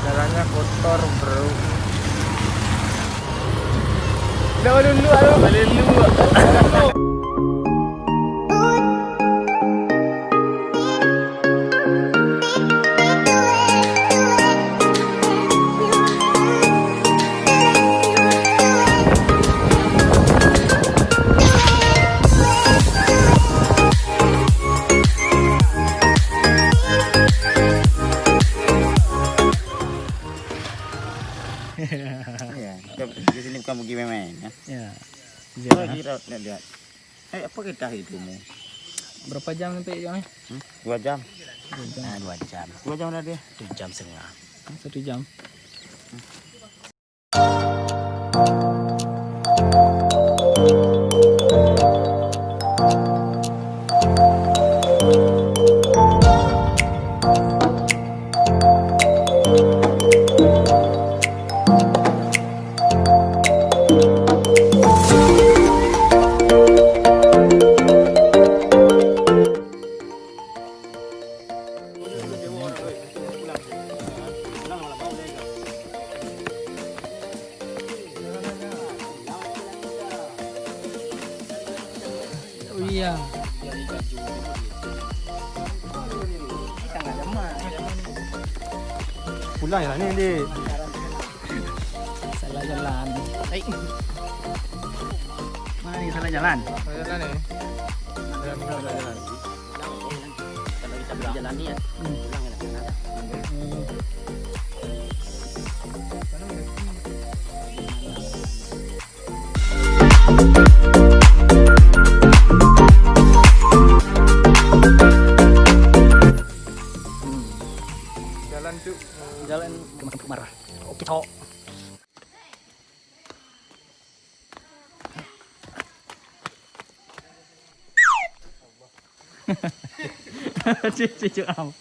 Jalannya kotor bro. Udah lulu, aduh. Lulu. Ya, di sini bukan pergi main-main ya. Ya. Oh, lihat. Apa kita hidupmu? Berapa jam sampai jamnya? 2 jam. 2 jam. Nah, 2 jam. 2 jam udah dia. 1 jam setengah. 1 jam. Oh iya. Pulang ya ni, Dik. Salah jalan. Mana ni salah jalan? Salah jalan ni. Kalau kita pergi jalan ni ya. Pulang ya. Jalan tu. Jalan ke Makam Marah. Okey tok. Cucu am.